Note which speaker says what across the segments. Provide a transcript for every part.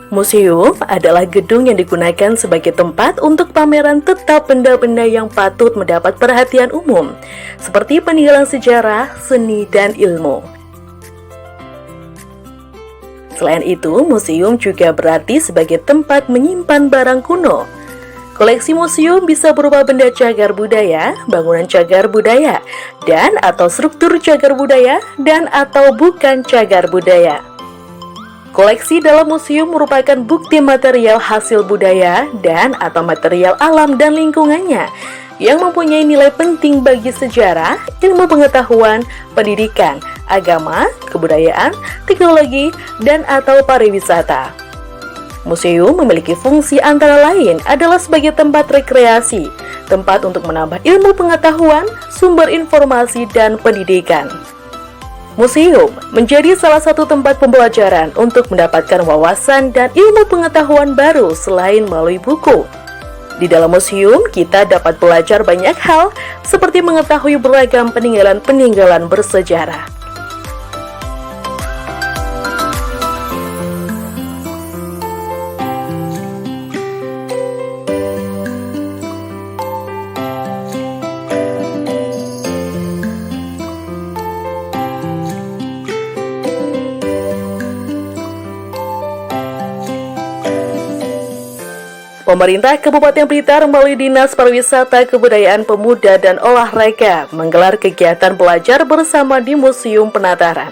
Speaker 1: Museum adalah gedung yang digunakan sebagai tempat untuk pameran tetap benda-benda yang patut mendapat perhatian umum, seperti peninggalan sejarah, seni, dan ilmu. Selain itu, museum juga berarti sebagai tempat menyimpan barang kuno. Koleksi museum bisa berupa benda cagar budaya, bangunan cagar budaya, dan atau struktur cagar budaya, dan atau bukan cagar budaya. Koleksi dalam museum merupakan bukti material hasil budaya dan atau material alam dan lingkungannya yang mempunyai nilai penting bagi sejarah, ilmu pengetahuan, pendidikan, agama, kebudayaan, teknologi, dan atau pariwisata. Museum memiliki fungsi antara lain adalah sebagai tempat rekreasi, tempat untuk menambah ilmu pengetahuan, sumber informasi, dan pendidikan. Museum menjadi salah satu tempat pembelajaran untuk mendapatkan wawasan dan ilmu pengetahuan baru selain melalui buku. Di dalam museum, kita dapat belajar banyak hal seperti mengetahui beragam peninggalan-peninggalan bersejarah. Pemerintah Kabupaten Blitar melalui Dinas Pariwisata, Kebudayaan, Pemuda, dan Olahraga menggelar kegiatan belajar bersama di Museum Penataran.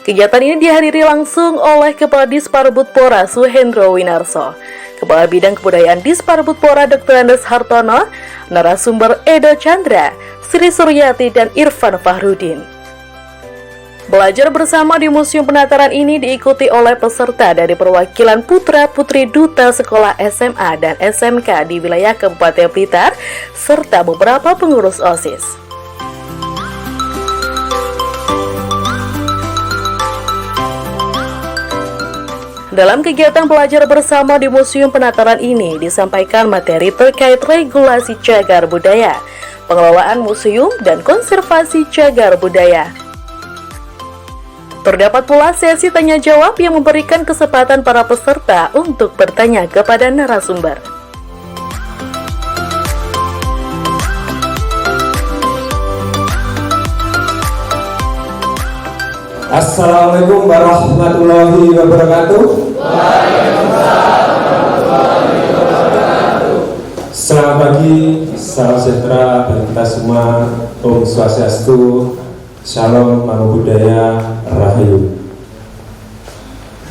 Speaker 1: Kegiatan ini dihadiri langsung oleh Kepala Disparbudpora Suhendro Winarso, Kepala Bidang Kebudayaan Disparbudpora Dr. Andes Hartono, narasumber Edo Chandra, Sri Suryati, dan Irfan Fahrudin. Belajar bersama di Museum Penataran ini diikuti oleh peserta dari perwakilan putra-putri duta sekolah SMA dan SMK di wilayah Kabupaten Blitar, serta beberapa pengurus OSIS. Dalam kegiatan belajar bersama di Museum Penataran ini disampaikan materi terkait regulasi cagar budaya, pengelolaan museum, dan konservasi cagar budaya. Terdapat pula sesi tanya jawab yang memberikan kesempatan para peserta untuk bertanya kepada narasumber.
Speaker 2: Assalamualaikum warahmatullahi wabarakatuh.
Speaker 3: Waalaikumsalam warahmatullahi wabarakatuh.
Speaker 2: Selamat pagi, salam sejahtera bagi kita semua. Om Swastiastu, Shalom, Namo Buddhaya, Rahayu.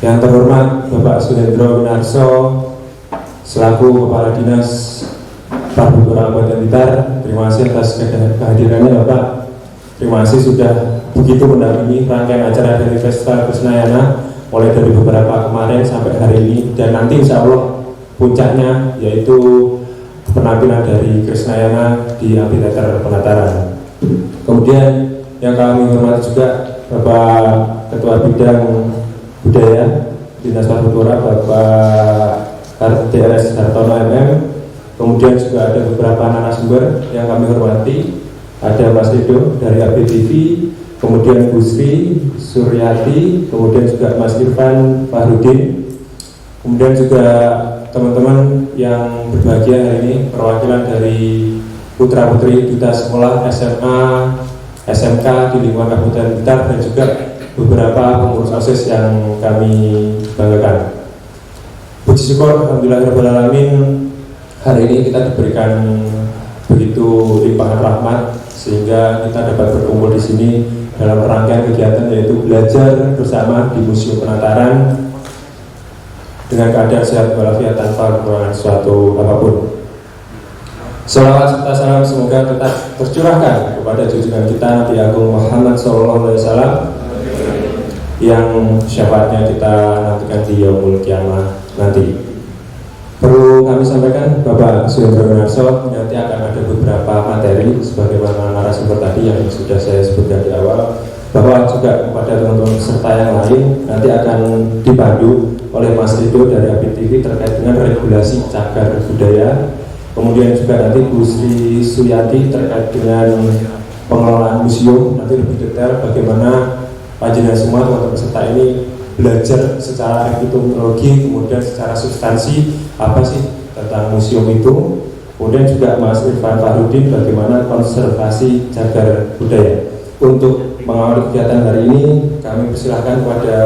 Speaker 2: Yang terhormat Bapak Suhendro Winarso selaku Kepala Dinas Parbudpora Kabupaten Blitar, terima kasih atas kehadirannya Bapak. Terima kasih sudah begitu mendampingi rangkaian acara dari Festival Krisnayana mulai dari beberapa kemarin sampai hari ini, dan nanti insya Allah puncaknya yaitu penampilan dari Krisnayana di Amphitheater Penataran. Kemudian yang kami hormati juga Bapak Ketua Bidang Budaya Dinas Parbudpora Bapak DRS Hartono MM. Kemudian juga ada beberapa narasumber yang kami hormati. Ada Mas Edo dari ABTV, kemudian Bu Sri Suryati, kemudian juga Mas Irfan Fahrudin, kemudian juga teman-teman yang berbahagia hari ini, perwakilan dari putra-putri duta sekolah SMA, SMK di lingkungan Kabupaten Blitar, dan juga beberapa pengurus OSIS yang kami banggakan. Puji syukur alhamdulillahirabbil alamin, hari ini kita diberikan begitu limpahan rahmat sehingga kita dapat berkumpul di sini dalam rangkaian kegiatan yaitu belajar bersama di Museum Penataran dengan keadaan sehat walafiat tanpa kekurangan suatu apapun. Salawat serta salam semoga tetap tercurahkan kepada junjungan kita Nabi Agung Muhammad SAW yang syafaatnya kita nantikan di Yaumul Kiamah nanti. Perlu kami sampaikan Bapak Suhendro Winarso nanti akan ada beberapa materi sebagaimana narasumber tadi yang sudah saya sebutkan di awal, bahwa juga kepada teman-teman peserta yang lain nanti akan dipandu oleh Mas Edo dari ABTV terkait dengan regulasi cagar budaya. Kemudian juga nanti Bu Sri Suryati terkait dengan pengelolaan museum, nanti lebih detail bagaimana panjenengan semua teman-teman peserta ini belajar secara epistemologi, kemudian secara substansi apa sih tentang museum itu. Kemudian juga Mas Irfan Fahrudin bagaimana konservasi cagar budaya. Untuk mengawal kegiatan hari ini kami persilahkan kepada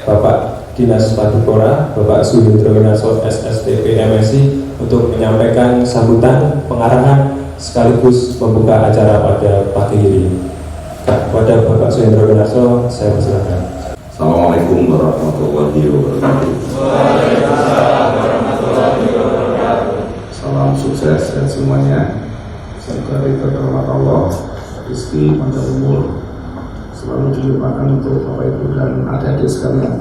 Speaker 2: Bapak Dinas Padukora, Bapak Suhendro Winarso SSTP MSI untuk menyampaikan sambutan, pengarahan sekaligus membuka acara pada pagi ini. Kepada Bapak Suhendro Winarso, saya persilakan.
Speaker 4: Assalamualaikum warahmatullahi wabarakatuh. Salam sukses dan semuanya. Saudari terhormat Allah, rezeki panjang umur selalu dilimpahkan untuk Bapak Ibu dan adik-adik sekalian.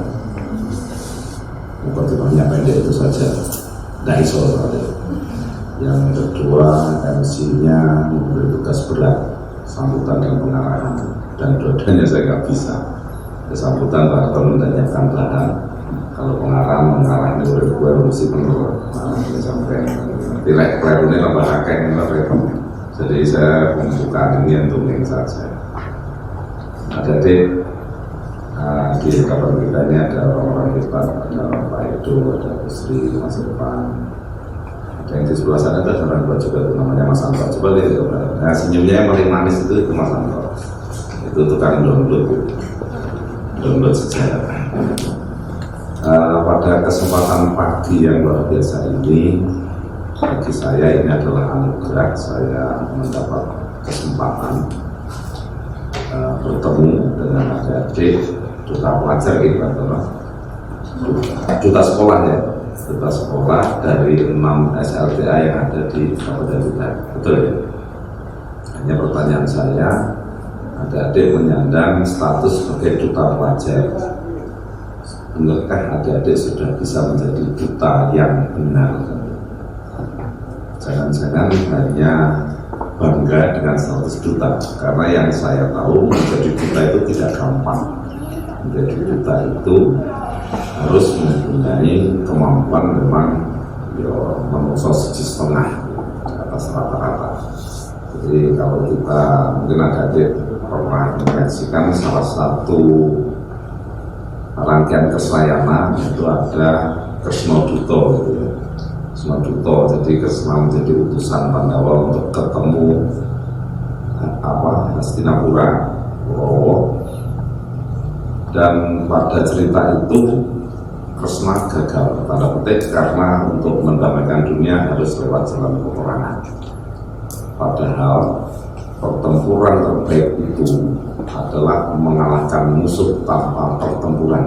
Speaker 4: Mukadimahnya pendek itu saja, tidak iso. Yang kedua, MC-nya memberi tugas berat, sambutan dan pengarahan, dan dua-duanya saya nggak bisa. Sambutan Pak Ketua menanyakan bahan, kalau mengarah ini udah gue mesti bener, sampai direk-rek ini tambah kakek repot. Jadi saya membuka ini untuk ini saja. Ada di kabar kita ini ada orang-orang hebat, ada Pak Edo, ada Sri, Mas Irfan, ada yang di sebelah sana ada orang hebat juga, itu namanya Mas Anto. Coba lihat, nah senyumnya yang paling manis itu Mas Anto, itu tukang download sejarah. Pada kesempatan pagi yang luar biasa ini, bagi saya ini adalah anugerah. Saya mendapat kesempatan bertemu dengan adik-adik duta pelajar kita, duta sekolah ya, duta sekolah dari 6 SLTA yang ada di Kabupaten Kutai. Betul ya? Hanya pertanyaan saya, adik-adik menyandang status sebagai duta pelajar, benarkah adik-adik sudah bisa menjadi duta yang benar? Jangan-jangan hanya bangga dengan status duta, karena yang saya tahu menjadi duta itu tidak gampang. Menjadi duta itu harus mempunyai kemampuan memang mengusaha 1,5 di atas rata-rata. Jadi kalau kita mungkin adik-adik pernah menyaksikan salah satu rangkaian Krisnayana itu ada Kresna Duta gitu ya. Kresna Duta, jadi Kresna menjadi utusan Pandawa untuk ketemu Hastinapura, Kurawa. Dan pada cerita itu Kresna gagal, tanda petik, karena untuk mendamaikan dunia harus lewat jalan peperangan. Padahal pertempuran terbaik itu adalah mengalahkan musuh tanpa pertempuran.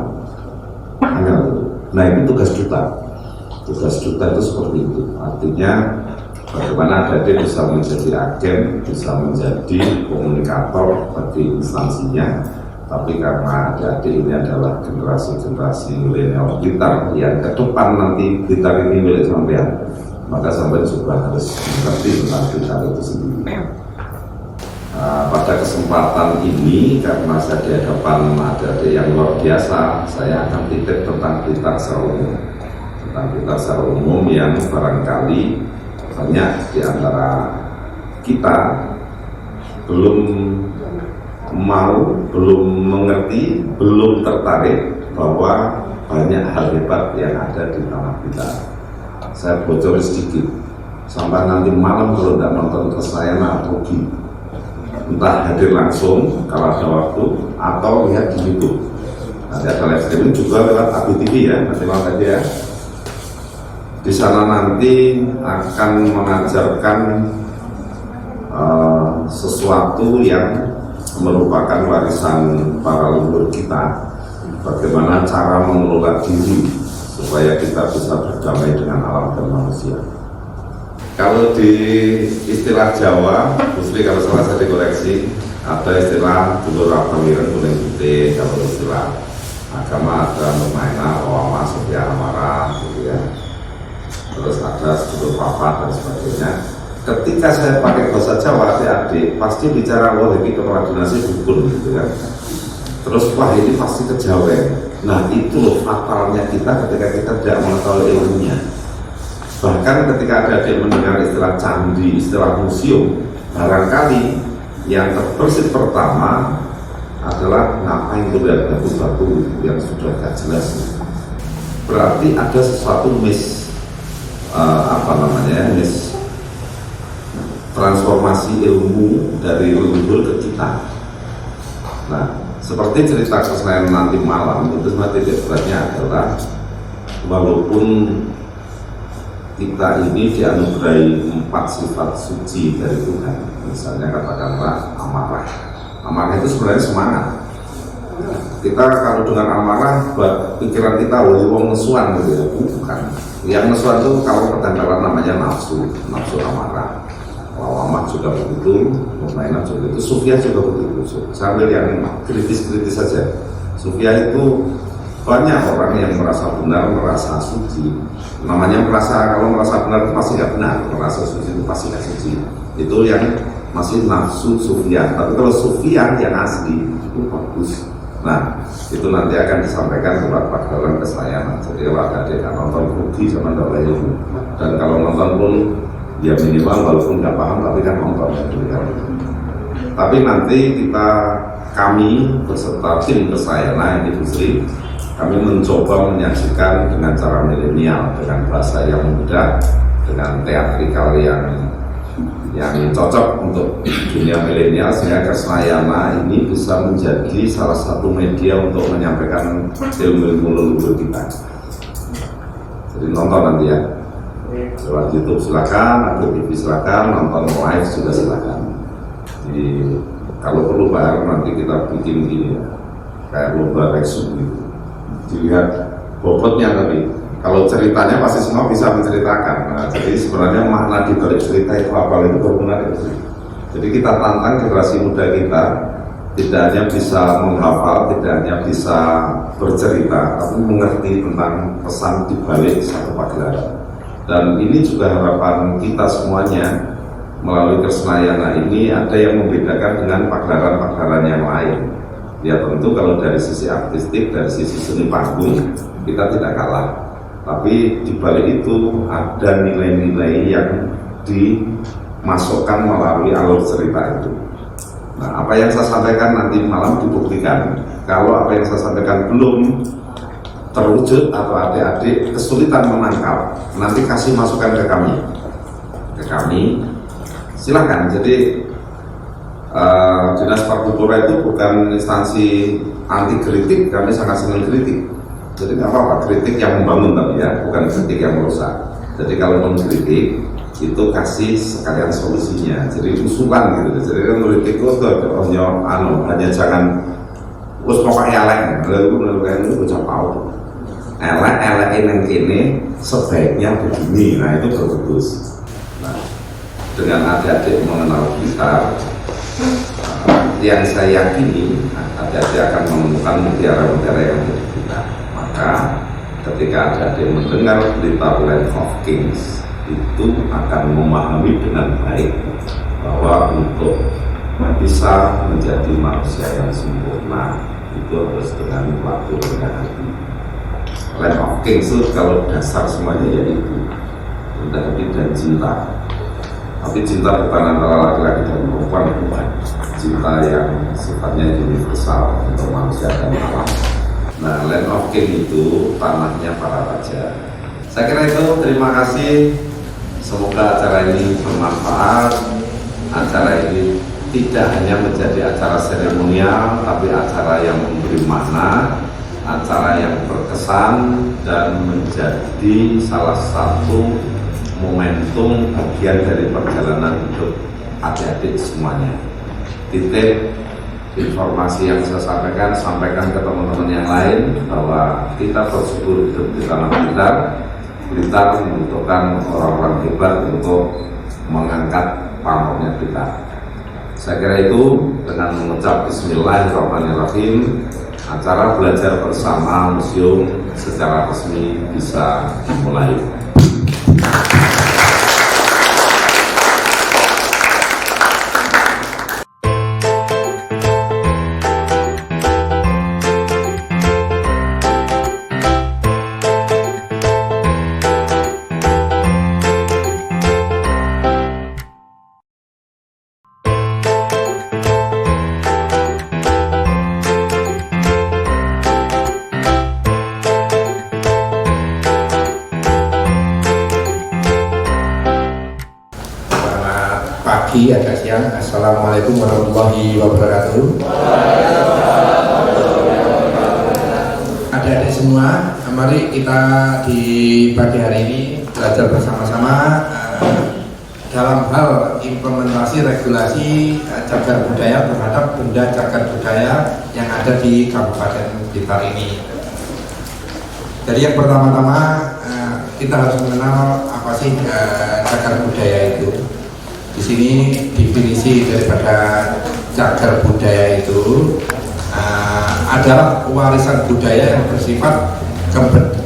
Speaker 4: Nah itu tugas duta. Tugas duta itu seperti itu. Artinya bagaimana adik-adik bisa menjadi agen, bisa menjadi komunikator bagi instansinya. Tapi karena adik-adik ini adalah generasi-generasi milenial pintar yang ke depan nanti pintar ini milik sampean, maka sampai juga harus mengerti tentang pintar itu sendiri. Pada kesempatan ini, karena saya di hadapan adik-adik yang luar biasa, saya akan titip tentang pintar secara umum. Tentang pintar secara umum yang barangkali banyak di antara kita belum mau, belum mengerti, belum tertarik bahwa banyak hal hebat yang ada di tanah kita. Saya bocorin sedikit, sampai nanti malam kalau tidak nonton Krisnayana rugi. Entah hadir langsung kalau ada waktu atau lihat di YouTube. Nanti ada live streaming juga lewat ABTV ya, nanti malam aja ya. Di sana nanti akan mengajarkan sesuatu yang merupakan warisan para leluhur kita, bagaimana cara mengelola diri supaya kita bisa berdamai dengan alam dan manusia. Kalau di istilah Jawa, mesti kalau salah saya dikoreksi, ada istilah dulur apamiran kuning putih. Kalau istilah agama ada Numaina, Wama, Setia, Amara, gitu ya. Terus ada sedulur papat dan sebagainya. Ketika saya pakai bahasa Jawa, adik-adik pasti bicara wah ini kepala dinasnya dukun gitu kan. Terus wah ini pasti kejawen. Nah itu loh fatalnya kita ketika kita tidak mengetahui ilmunya. Bahkan ketika adik-adik mendengar istilah candi, istilah museum, barangkali yang terbersit pertama adalah ngapain melihat batu-batu yang sudah gak jelas. Berarti ada sesuatu miss transformasi ilmu dari leluhur ke kita. Nah, seperti cerita Kesenayan nanti malam itu sebenarnya titik beratnya adalah walaupun kita ini dianugerahi 4 sifat suci dari Tuhan, misalnya katakanlah amarah. Amarah itu sebenarnya semangat. Kita kalau dengan amarah buat pikiran kita wong nesuan gitu ya, bukan. Yang nesuan itu kalau ketempelan namanya nafsu amarah. Lawamah juga begitu, Mu'minah juga itu, Sufia juga begitu. Sambil yang kritis-kritis saja. Sufia itu banyak orang yang merasa benar, merasa suci. Namanya kalau merasa benar itu pasti nggak benar, merasa suci itu pasti nggak suci. Itu yang masih nafsu Sufia. Tapi kalau Sufia yang asli itu bagus. Nah, itu nanti akan disampaikan lewat pagelaran kesayangan. Jadi kalau ada nonton rugi sama ndak ilmu. Dan kalau nonton pun ya minimal walaupun nggak paham tapi kan nonton ya. Tapi nanti kami beserta tim kesayangan Ibu Sri, kami mencoba menyaksikan dengan cara milenial, dengan bahasa yang mudah, dengan teatrikal yang cocok untuk dunia milenial, sehingga Kesenayana ini bisa menjadi salah satu media untuk menyampaikan ilmu-ilmu leluhur kita. Jadi nonton nanti ya, lewat YouTube silakan, atau TV silakan, nonton live juga silakan. Jadi kalau perlu bayar nanti kita bikin gini ya, kayak lomba resume gitu. Dilihat bobotnya, tapi kalau ceritanya pasti semua bisa menceritakan. Nah, jadi sebenarnya makna di balik cerita itu apa itu berguna. Jadi kita tantang generasi muda kita tidak hanya bisa menghafal, tidak hanya bisa bercerita, tapi mengerti tentang pesan di balik satu pagelaran. Dan ini juga harapan kita semuanya melalui Kesenayana ini ada yang membedakan dengan pagelaran-pagelaran yang lain. Ya tentu kalau dari sisi artistik, dari sisi seni panggung kita tidak kalah. Tapi di balik itu ada nilai-nilai yang dimasukkan melalui alur cerita itu. Nah, apa yang saya sampaikan nanti malam dibuktikan. Kalau apa yang saya sampaikan belum terwujud atau adik-adik kesulitan menangkap, nanti kasih masukan ke kami, silakan. Jadi Dinas Parkultura itu bukan instansi anti kritik, kami sangat senang kritik. Jadi nggak apa-apa, kritik yang membangun tapi ya, bukan kritik yang merusak. Jadi kalau mengkritik itu kasih sekalian solusinya, jadi usulan gitu. Jadi kan kritik itu hanya jangan us pokoknya elek, lalu itu bocah pau. Elek yang kini sebaiknya begini, nah itu bagus. Nah, dengan adik-adik mengenal kita, yang saya yakini adik-adik akan menemukan mutiara-mutiara yang menjadi kita. Maka ketika adik-adik mendengar berita Land of Kings itu akan memahami dengan baik bahwa untuk bisa menjadi manusia yang sempurna itu harus dengan waktu dengan hati. Land of Kings itu kalau dasar semuanya yaitu rendah hati dan cinta. Tapi cinta bukan antara laki-laki dan perempuan, bukan. Cinta yang sifatnya universal untuk manusia dan alam. Nah, Land of King itu tanahnya para raja. Saya kira itu, terima kasih. Semoga acara ini bermanfaat. Acara ini tidak hanya menjadi acara seremonial, tapi acara yang memberi makna, acara yang berkesan, dan menjadi salah satu momentum bagian dari perjalanan hidup adik-adik semuanya. Titik informasi yang saya sampaikan ke teman-teman yang lain bahwa kita bersyukur hidup di tanah Blitar membutuhkan orang-orang hebat untuk mengangkat pamornya kita. Saya kira itu dengan mengucap Bismillahirrahmanirrahim, acara belajar bersama museum secara resmi bisa dimulai.
Speaker 5: siang. Assalamualaikum warahmatullahi wabarakatuh. Adik-adik semua, mari kita di pagi hari ini belajar bersama-sama dalam hal implementasi regulasi cagar budaya terhadap benda cagar budaya yang ada di Kabupaten Blitar ini. Jadi yang pertama-tama kita harus mengenal apa sih cagar budaya itu. Di sini definisi daripada cagar budaya itu adalah warisan budaya yang bersifat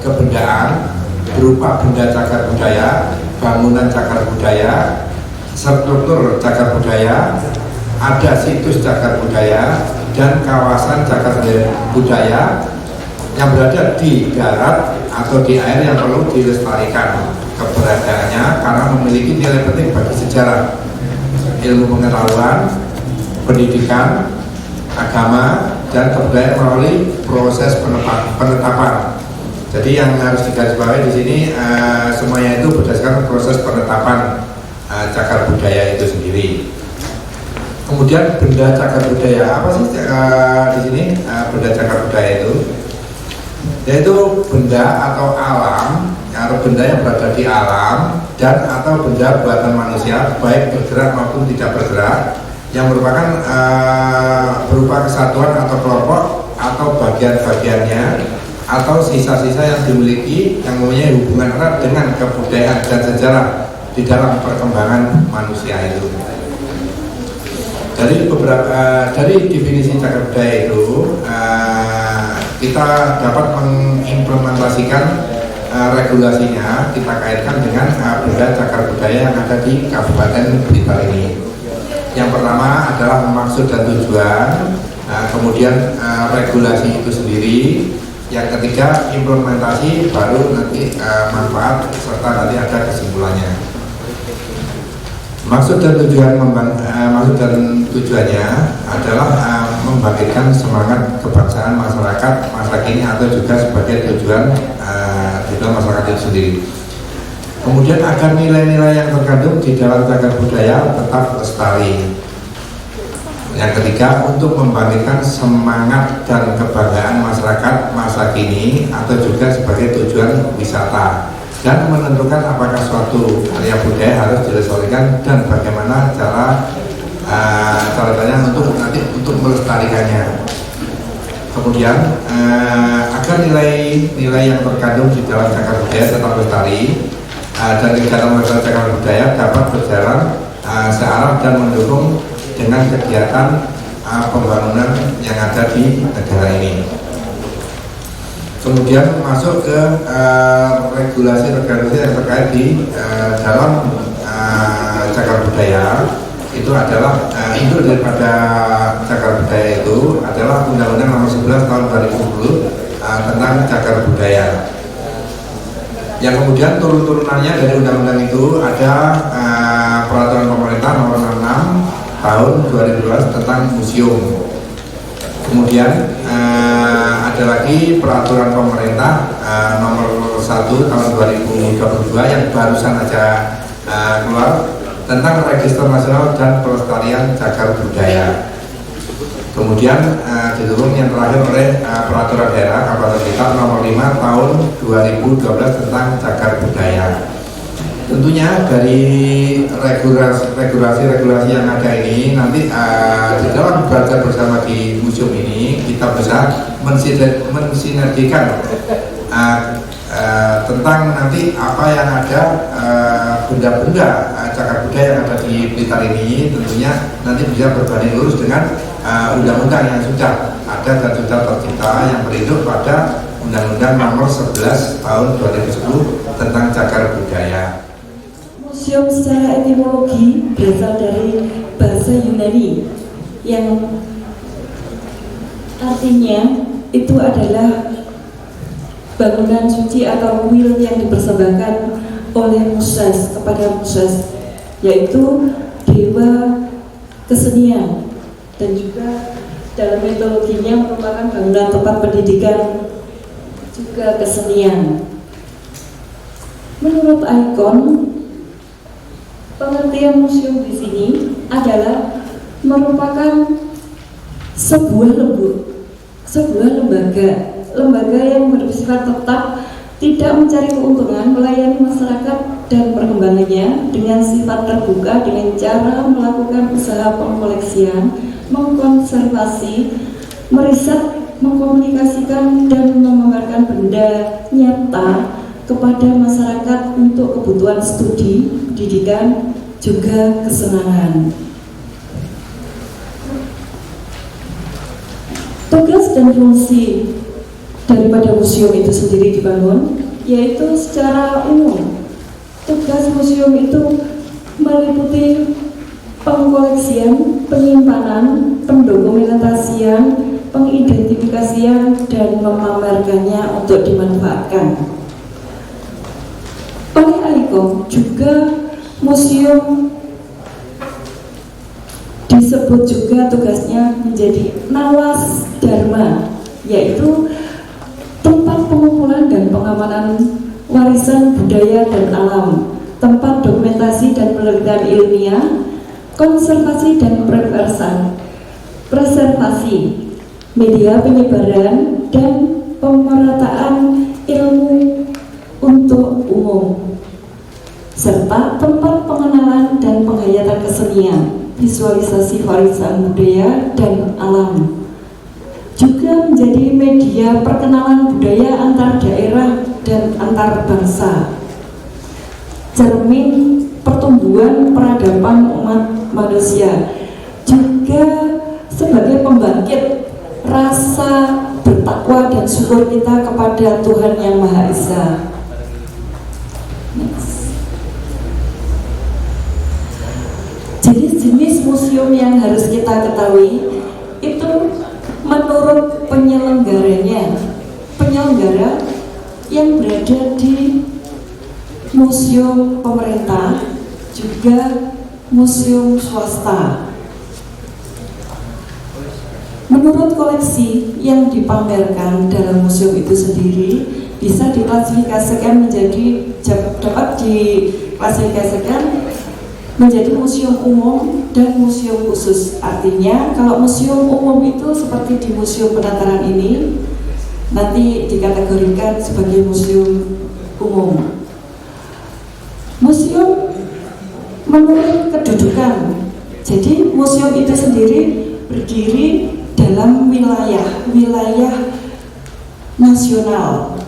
Speaker 5: kebendaan berupa benda cagar budaya, bangunan cagar budaya, struktur cagar budaya, ada situs cagar budaya, dan kawasan cagar budaya yang berada di darat atau di air yang perlu dilestarikan keberadaannya karena memiliki nilai penting bagi sejarah, ilmu pengetahuan, pendidikan, agama, dan kebudayaan melalui proses penetapan. Jadi yang harus digarisbawahi di sini semuanya itu berdasarkan proses penetapan cagar budaya itu sendiri. Kemudian benda cagar budaya apa sih di sini benda cagar budaya itu? Yaitu benda atau alam atau benda yang berada di alam dan atau benda buatan manusia baik bergerak maupun tidak bergerak yang merupakan berupa kesatuan atau kelompok atau bagian-bagiannya atau sisa-sisa yang dimiliki yang mempunyai hubungan erat dengan kebudayaan dan sejarah di dalam perkembangan manusia itu. Dari definisi cagar budaya itu kita dapat mengimplementasikan regulasinya, kita kaitkan dengan benda cagar budaya yang ada di Kabupaten Blitar ini. Yang pertama adalah maksud dan tujuan, kemudian regulasi itu sendiri. Yang ketiga implementasi, baru nanti manfaat serta nanti ada kesimpulannya. Maksud dan tujuannya adalah membangkitkan semangat kebangsaan masyarakat masa kini atau juga sebagai tujuan di dalam masyarakat itu sendiri. Kemudian agar nilai-nilai yang terkandung di dalam cagar budaya tetap lestari. Yang ketiga, untuk membangkitkan semangat dan kebanggaan masyarakat masa kini atau juga sebagai tujuan wisata dan menentukan apakah suatu karya budaya harus dilestarikan dan bagaimana caranya untuk melestarikannya. Kemudian agar nilai-nilai yang terkandung di dalam cagar budaya tetap lestari dan kegiatan melestarikan cagar budaya dapat berjalan searah dan mendukung dengan kegiatan pembangunan yang ada di negara ini. Kemudian masuk ke regulasi yang terkait di dalam cagar budaya. Itu adalah induk daripada cagar budaya itu adalah Undang-Undang Nomor 11 Tahun 2010 tentang cagar budaya. Yang kemudian turun-turunannya dari undang-undang itu ada Peraturan Pemerintah Nomor 66 Tahun 2012 tentang museum. Kemudian ada lagi Peraturan Pemerintah Nomor 1 Tahun 2022 yang barusan aja keluar tentang Register Nasional dan Pelestarian Cagar Budaya. Kemudian didukung yang terakhir oleh Peraturan Daerah Kabupaten Blitar Nomor 5 Tahun 2012 tentang Cagar Budaya. Tentunya dari regulasi yang ada ini nanti di dalam belajar bersama di museum ini kita bisa mensinergikan tentang nanti apa yang ada benda-benda cagar budaya yang ada di Blitar ini tentunya nanti bisa berbanding lurus dengan undang-undang yang sudah ada dan sudah tercipta yang berinduk pada Undang-Undang Nomor 11 Tahun 2010 tentang cagar budaya.
Speaker 6: Museum secara etimologi berasal dari bahasa Yunani yang artinya itu adalah bangunan suci atau kuil yang dipersembahkan oleh Muses kepada Muses, yaitu dewa kesenian dan juga dalam mitologinya merupakan bangunan tempat pendidikan juga kesenian. Menurut ikon pengertian museum di sini adalah merupakan sebuah lembaga yang bersifat tetap, tidak mencari keuntungan, melayani masyarakat dan perkembangannya dengan sifat terbuka dengan cara melakukan usaha pengkoleksian, mengkonservasi, meriset, mengkomunikasikan dan memamerkan benda nyata kepada masyarakat untuk kebutuhan studi, pendidikan, juga kesenangan. Tugas dan fungsi daripada museum itu sendiri dibangun, yaitu secara umum. Tugas museum itu meliputi pengkoleksian, penyimpanan, pendokumentasian, pengidentifikasian, dan memamerkannya untuk dimanfaatkan. Oleh AIKOM juga museum disebut juga tugasnya menjadi Nawas Dharma, yaitu tempat pengumpulan dan pengamanan warisan budaya dan alam, tempat dokumentasi dan penelitian ilmiah, konservasi dan preservasi, media penyebaran dan pemerataan ilmu untuk umum, serta tempat pengenalan dan penghayatan kesenian, visualisasi warisan budaya dan alam. Juga menjadi media perkenalan budaya antar daerah dan antar bangsa, cermin pertumbuhan peradaban umat manusia, juga sebagai pembangkit rasa bertakwa dan syukur kita kepada Tuhan Yang Maha Esa. Jenis museum yang harus kita ketahui itu menurut penyelenggara yang berada di museum pemerintah, juga museum swasta. Menurut koleksi yang dipamerkan dalam museum itu sendiri bisa diklasifikasikan dapat diklasifikasikan menjadi museum umum dan museum khusus. Artinya kalau museum umum itu seperti di Museum Penataran ini nanti dikategorikan sebagai museum umum. Museum menurut kedudukan, jadi museum itu sendiri berdiri dalam wilayah nasional,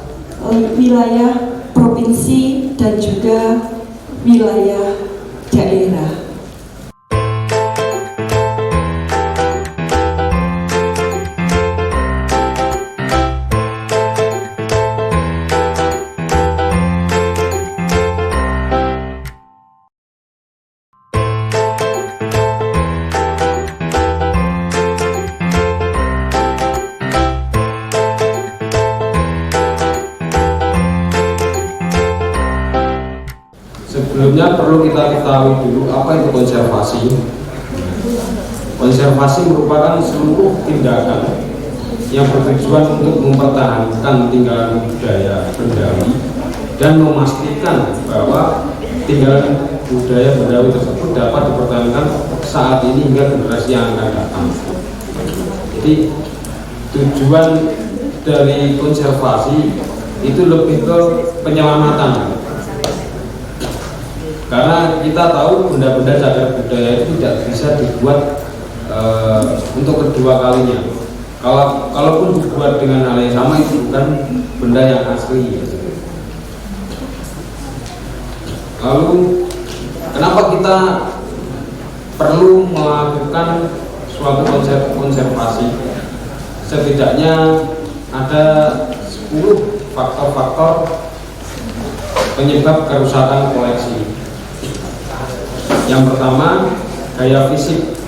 Speaker 6: wilayah provinsi, dan juga wilayah daerah.
Speaker 3: Sebelumnya perlu kita ketahui dulu apa itu konservasi. Konservasi merupakan seluruh tindakan yang bertujuan untuk mempertahankan tinggalan budaya bendawi dan memastikan bahwa tinggalan budaya bendawi tersebut dapat dipertahankan saat ini hingga generasi yang akan datang. Jadi tujuan dari konservasi itu lebih ke penyelamatan. Karena kita tahu benda-benda cagar budaya itu tidak bisa dibuat untuk kedua kalinya. Kalaupun dibuat dengan hal yang sama itu bukan benda yang asli. Lalu kenapa kita perlu melakukan suatu konservasi? Setidaknya ada 10 faktor-faktor penyebab kerusakan koleksi. Yang pertama, gaya fisik.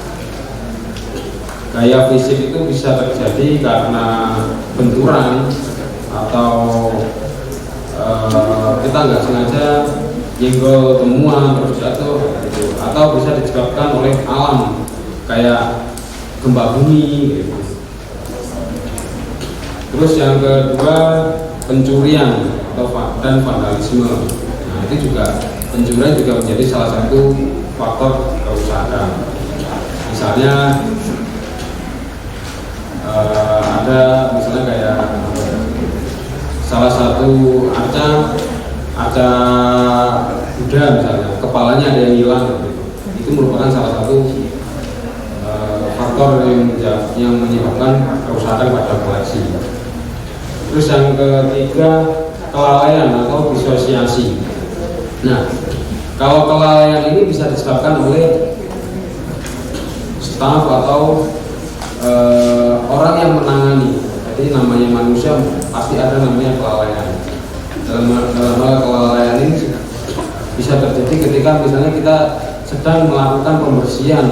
Speaker 3: Gaya fisik itu bisa terjadi karena benturan atau kita nggak sengaja nyenggol temuan terus jatuh, atau bisa disebabkan oleh alam kayak gempa bumi gitu. Terus yang kedua, pencurian dan vandalisme. Nah, itu juga pencurian juga menjadi salah satu faktor kerusakan. Misalnya ada misalnya kayak salah satu arca Buddha misalnya, kepalanya ada yang hilang gitu. Itu merupakan salah satu faktor yang menyebabkan kerusakan pada koleksi. Terus yang ketiga, kelalaian atau disosiasi. Nah, kalau kelalaian ini bisa disebabkan oleh staf atau orang yang menangani. Jadi namanya manusia pasti ada namanya kelalaian. Dalam hal kelalaian ini bisa terjadi ketika misalnya kita sedang melakukan pembersihan.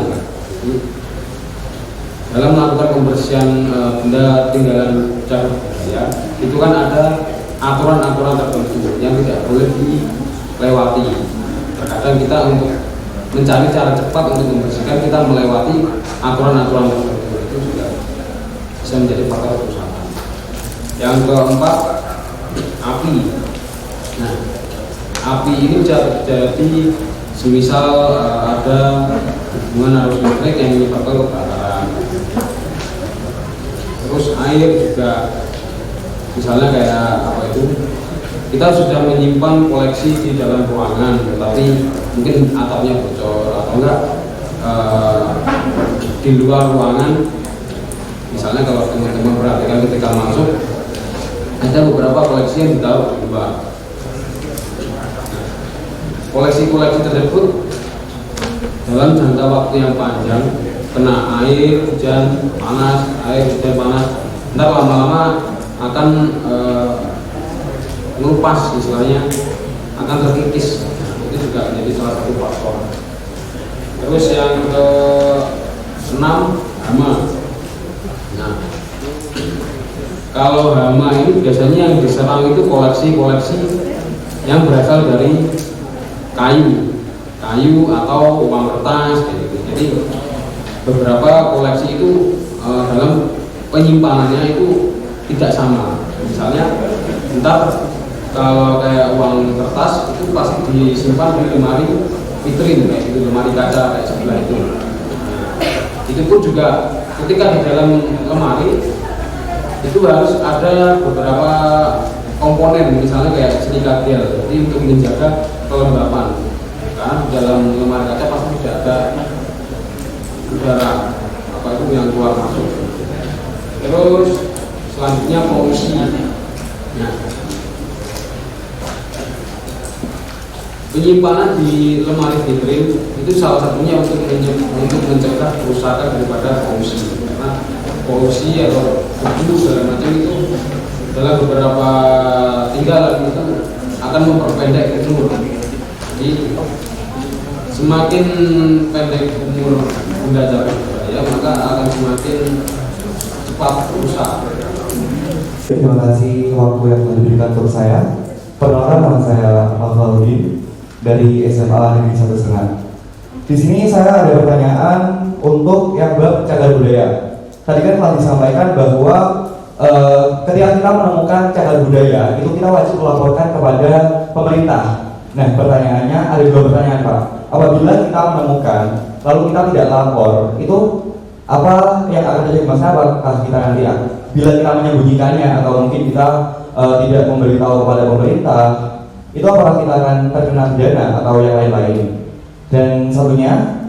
Speaker 3: Dalam melakukan pembersihan benda tinggalan cagar budaya, itu kan ada aturan-aturan tertentu yang tidak boleh dilewati. Terkadang kita untuk mencari cara cepat untuk membersihkan, kita melewati aturan-aturan tertentu, itu juga bisa menjadi faktor kerusakan. Yang keempat, api. Nah, api ini bisa terjadi semisal ada hubungan arus listrik yang menyebabkan kebakaran. Terus air juga, misalnya kayak apa itu, kita sudah menyimpan koleksi di dalam ruangan, tetapi mungkin atapnya bocor atau enggak di luar ruangan. Misalnya kalau teman-teman perhatikan ketika masuk, ada beberapa koleksi yang ditaruh di luar. Koleksi-koleksi tersebut dalam jangka waktu yang panjang kena air, hujan, panas, ntar lama-lama akan ngelupas, istilahnya akan terkikis. Itu juga menjadi salah satu faktor. Terus yang ke-6, hama. Nah, kalau hama ini biasanya yang diserang itu koleksi-koleksi yang berasal dari kayu atau uang kertas gitu. Jadi beberapa koleksi itu dalam penyimpanannya itu tidak sama. Misalnya ntar kalau kayak uang kertas itu pasti disimpan di lemari vitrin kayak gitu, lemari kaca kayak sebelah itu. Itu pun juga ketika di dalam lemari itu harus ada beberapa komponen, misalnya kayak silikat gel, jadi untuk menjaga kelembapan. Karena di dalam lemari kaca pasti tidak ada udara apa itu yang keluar masuk. Terus selanjutnya polusi. Nah, penyimpanan di lemari vitrin itu salah satunya untuk mencegah kerusakan daripada polusi. Karena polusi atau debu segala macam itu dalam beberapa tinggalan itu akan memperpendek umur. Jadi semakin pendek umur benda cagar budaya, maka akan semakin cepat rusak.
Speaker 7: Terima kasih waktu yang telah diberikan untuk saya. Perkenalkan, nama saya Alvaludin dari SMA Negeri 1,5. Di sini saya ada pertanyaan untuk yang bab cagar budaya. Tadi kan telah disampaikan bahwa ketika kita menemukan cagar budaya itu kita wajib melaporkan kepada pemerintah. Nah, pertanyaannya ada dua pertanyaan, Pak. Apabila kita menemukan lalu kita tidak lapor, itu apa yang akan terjadi? Masalah apakah kita nanti bila kita menyembunyikannya atau mungkin kita tidak memberitahu kepada pemerintah, itu apakah kita akan terkena pidana atau yang lain-lain? Dan satunya,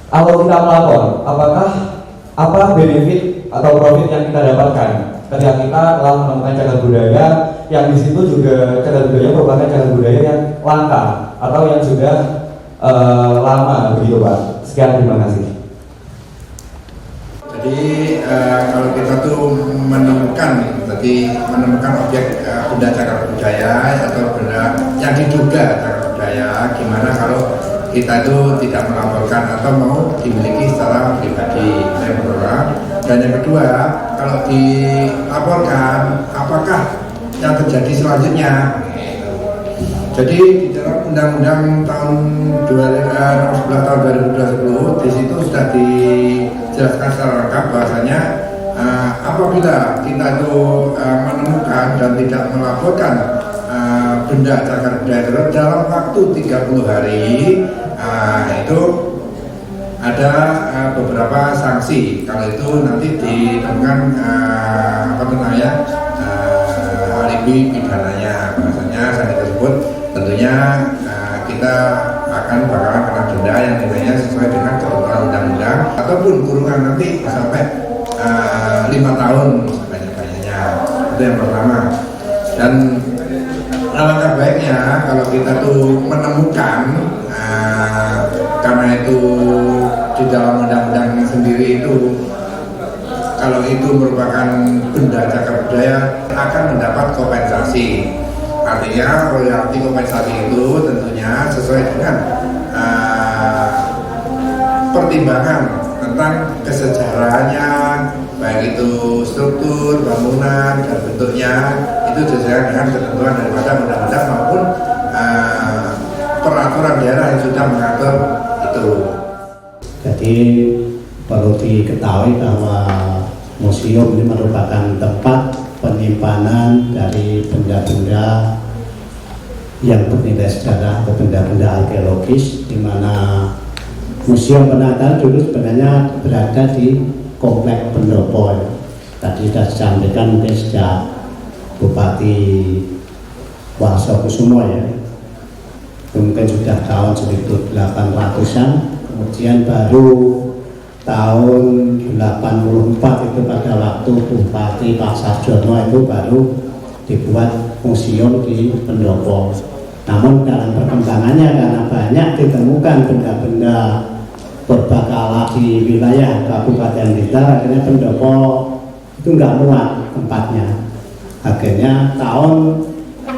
Speaker 7: kalau kita melapor, apakah apa benefit atau profit yang kita dapatkan ketika kita telah menemukan cagar budaya yang di situ juga cagar budaya merupakan cagar budaya yang langka atau yang sudah lama begitu, Pak? Sekian, terima kasih.
Speaker 5: Jadi kalau kita tuh menemukan objek benda cagar budaya atau benda yang diduga cagar budaya, gimana kalau kita itu tidak melaporkan atau mau dimiliki secara pribadi, yang pertama. Dan yang kedua, kalau dilaporkan, apakah yang terjadi selanjutnya? Jadi di dalam Undang-Undang tahun 11 tahun 2020 di situ sudah dijelaskan secara lengkap bahwasanya apabila kita itu menemukan dan tidak melaporkan benda cagar budaya tersebut dalam waktu 30 hari itu ada beberapa sanksi. Kalau itu nanti ditemukan alibi pidananya, bahasanya sanksi tersebut tentunya kita bakalan kena denda yang nilainya sesuai dengan ketentuan undang-undang ataupun kurungan nanti sampai 5 tahun sebanyak-banyaknya. Itu yang pertama. Dan alangkah baiknya kalau kita tuh menemukan karena itu di dalam undang-undang sendiri itu kalau itu merupakan benda cagar budaya akan mendapat kompensasi. Artinya royalti kompensasi itu tentunya sesuai dengan pertimbangan tentang kesejarahannya, baik itu struktur, bangunan, dan bentuknya itu sesuai dengan ketentuan daripada undang-undang maupun peraturan daerah yang sudah mengatur itu.
Speaker 8: Jadi perlu diketahui bahwa museum ini merupakan tempat penyimpanan dari benda-benda yang bernilai sejarah atau benda-benda arkeologis, di mana Museum Penata dulu sebenarnya berada di Komplek Pendopo. Tadi sudah disampaikan mungkin sejak Bupati Warsokusumo ya, mungkin sudah tahun 1800-an, kemudian baru tahun 84 itu pada waktu Bupati Pak Sarjono itu baru dibuat museum di Pendopo. Namun dalam perkembangannya karena banyak ditemukan benda-benda berbakala di wilayah Kabupaten Blitar, akhirnya Pendopo itu nggak muat tempatnya. Akhirnya tahun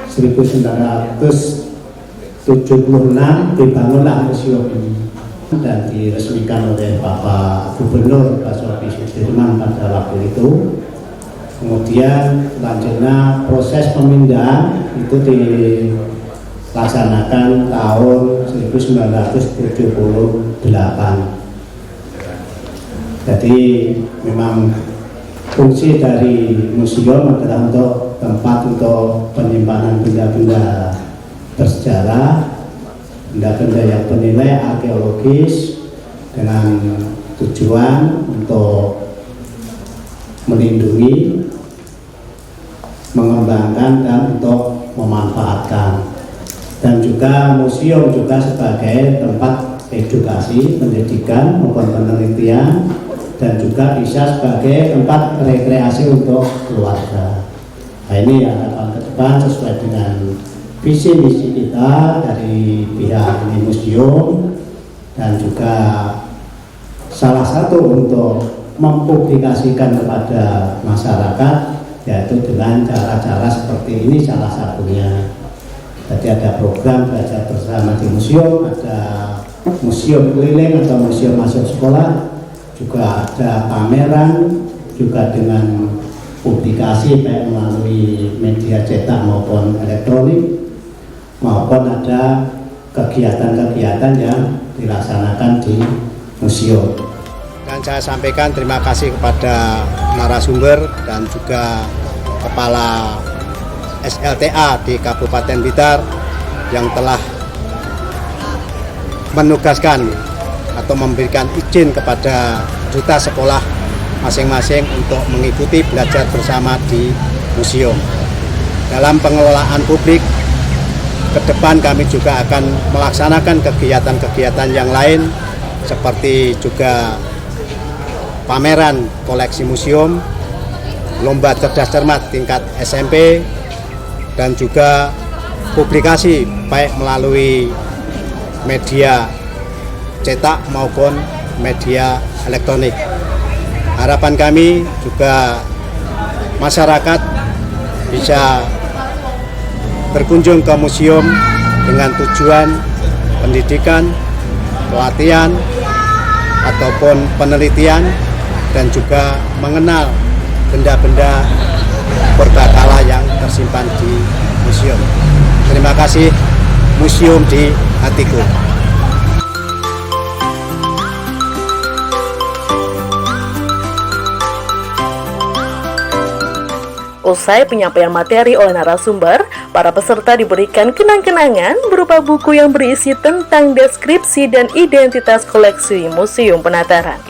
Speaker 8: 1976 dibangunlah museum ini dan diresmikan oleh Bapak Gubernur Basuki Sudirman pada waktu itu. Kemudian selanjutnya proses pemindahan itu dilaksanakan tahun 1978. Jadi memang fungsi dari museum adalah untuk tempat untuk penyimpanan benda-benda bersejarah, benda-benda yang bernilai arkeologis dengan tujuan untuk melindungi, mengembangkan, dan untuk memanfaatkan. Dan juga museum juga sebagai tempat edukasi, pendidikan maupun penelitian, dan juga bisa sebagai tempat rekreasi untuk keluarga. Nah, ini harapan ke depan sesuai dengan visi misi kita dari pihak ini museum, dan juga salah satu untuk mempublikasikan kepada masyarakat, yaitu dengan cara-cara seperti ini salah satunya. Jadi ada program belajar bersama di museum, ada museum keliling atau museum masuk sekolah, juga ada pameran, juga dengan publikasi baik melalui media cetak maupun elektronik, maupun ada kegiatan-kegiatan yang dilaksanakan di museum. Dan saya sampaikan terima kasih kepada narasumber dan juga Kepala SLTA di Kabupaten Blitar yang telah menugaskan atau memberikan izin kepada duta sekolah masing-masing untuk mengikuti belajar bersama di museum. Dalam pengelolaan publik ke depan kami juga akan melaksanakan kegiatan-kegiatan yang lain seperti juga pameran koleksi museum, lomba cerdas cermat tingkat SMP, dan juga publikasi baik melalui media cetak maupun media elektronik. Harapan kami juga masyarakat bisa berkunjung ke museum dengan tujuan pendidikan, pelatihan, ataupun penelitian, dan juga mengenal benda-benda berbakala yang tersimpan di museum. Terima kasih, museum di hatiku.
Speaker 1: Usai penyampaian materi oleh narasumber, para peserta diberikan kenang-kenangan berupa buku yang berisi tentang deskripsi dan identitas koleksi Museum Penataran.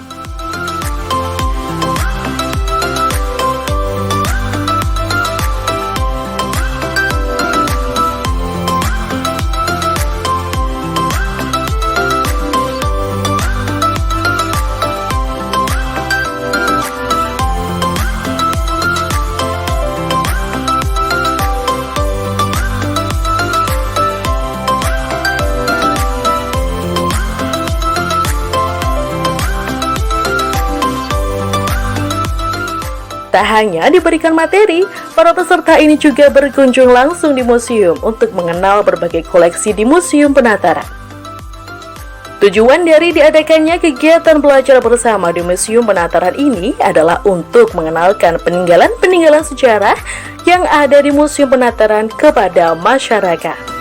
Speaker 1: Tak hanya diberikan materi, para peserta ini juga berkunjung langsung di museum untuk mengenal berbagai koleksi di Museum Penataran. Tujuan dari diadakannya kegiatan belajar bersama di Museum Penataran ini adalah untuk mengenalkan peninggalan-peninggalan sejarah yang ada di Museum Penataran kepada masyarakat.